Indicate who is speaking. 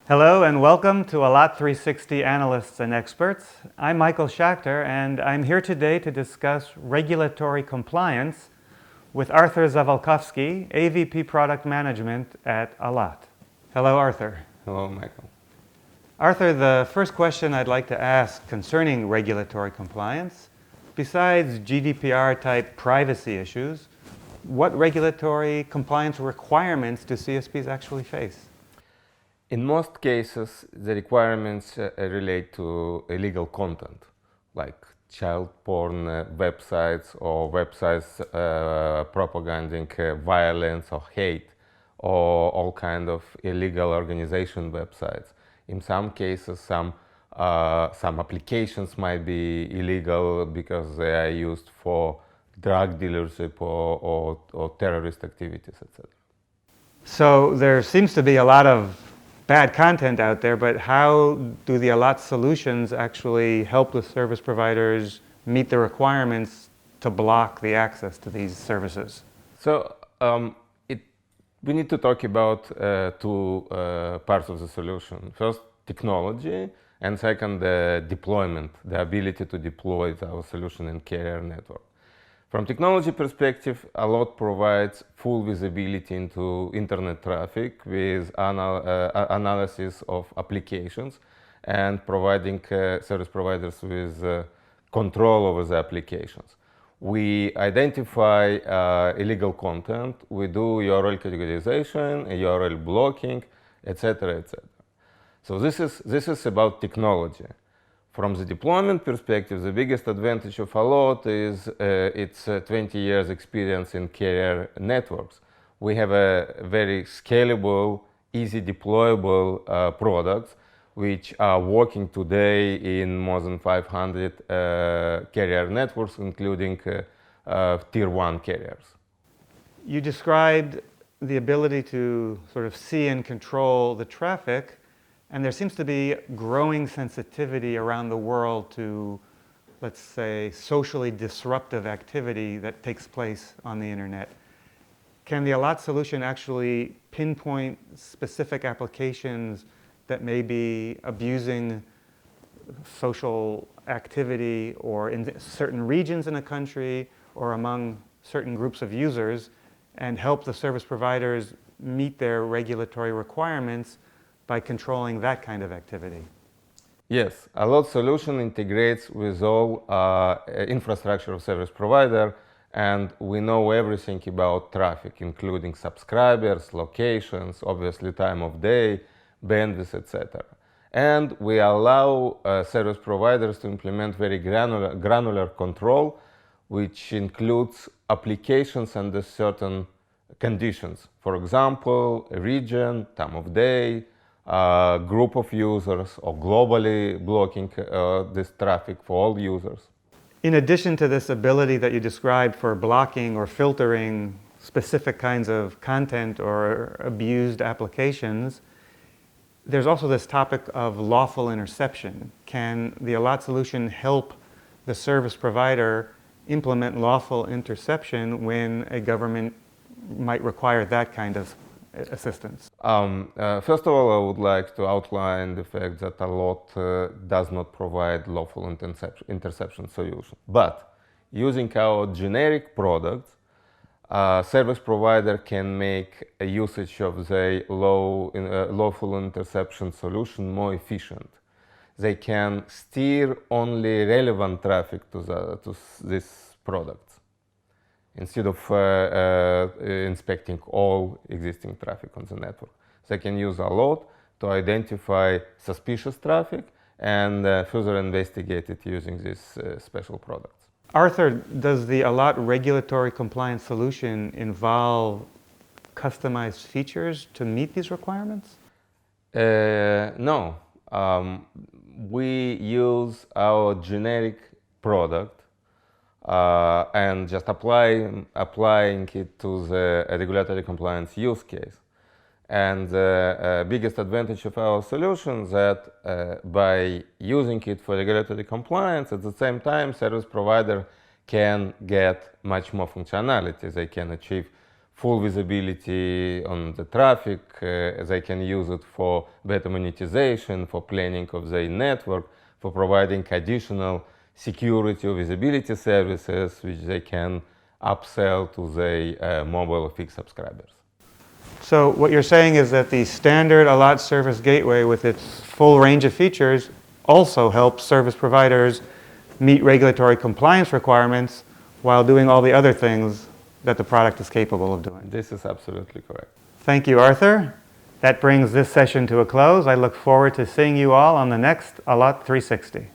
Speaker 1: Hello and welcome to Allot 360 Analysts and Experts. I'm Michael Schachter and I'm here today to discuss regulatory compliance with Arthur Zawalkowski, AVP Product Management at Allot. Hello, Arthur.
Speaker 2: Hello, Michael.
Speaker 1: Arthur, the first question I'd like to ask concerning regulatory compliance, besides GDPR-type privacy issues, what regulatory compliance requirements do CSPs actually face?
Speaker 2: In most cases, the requirements relate to illegal content, like child porn websites or websites propagating violence or hate, or all kind of illegal organization websites. In some cases, some applications might be illegal because they are used for drug dealership or terrorist activities, etc.
Speaker 1: So there seems to be a lot of bad content out there, but how do the Allot solutions actually help the service providers meet the requirements to block the access to these services?
Speaker 2: So we need to talk about two parts of the solution. First, technology, and second, the deployment, the ability to deploy our solution in carrier network. From technology perspective, Allot provides full visibility into internet traffic with analysis of applications and providing service providers with control over the applications. We identify illegal content, we do URL categorization, URL blocking, etc., etc. So this is about technology. From the deployment perspective, the biggest advantage of Allot is its 20 years experience in carrier networks. We have a very scalable, easy deployable products which are working today in more than 500 carrier networks, including tier 1 carriers.
Speaker 1: You described the ability to sort of see and control the traffic. And there seems to be growing sensitivity around the world to, let's say, socially disruptive activity that takes place on the internet. Can the Allot solution actually pinpoint specific applications that may be abusing social activity or in certain regions in a country or among certain groups of users and help the service providers meet their regulatory requirements by controlling that kind of activity?
Speaker 2: Yes, Allot solution integrates with all infrastructure of service provider, and we know everything about traffic, including subscribers, locations, obviously time of day, bandwidth, etc. And we allow service providers to implement very granular control, which includes applications under certain conditions. For example, a region, time of day, group of users, or globally blocking this traffic for all users.
Speaker 1: In addition to this ability that you described for blocking or filtering specific kinds of content or abused applications, there's also this topic of lawful interception. Can the Allot solution help the service provider implement lawful interception when a government might require that kind of assistance?
Speaker 2: First of all, I would like to outline the fact that Allot does not provide lawful interception solution. But using our generic products, service provider can make a usage of the lawful interception solution more efficient. They can steer only relevant traffic to this product, instead of inspecting all existing traffic on the network. They can use Allot to identify suspicious traffic and further investigate it using these special products.
Speaker 1: Arthur, does the Allot regulatory compliance solution involve customized features to meet these requirements?
Speaker 2: No. We use our generic product and just applying it to the regulatory compliance use case. And the biggest advantage of our solution is that by using it for regulatory compliance, at the same time, service provider can get much more functionality. They can achieve full visibility on the traffic. They can use it for better monetization, for planning of their network, for providing additional security or visibility services, which they can upsell to their mobile or fixed subscribers.
Speaker 1: So what you're saying is that the standard Allot Service Gateway with its full range of features also helps service providers meet regulatory compliance requirements while doing all the other things that the product is capable of doing.
Speaker 2: This is absolutely correct.
Speaker 1: Thank you, Arthur. That brings this session to a close. I look forward to seeing you all on the next Allot 360.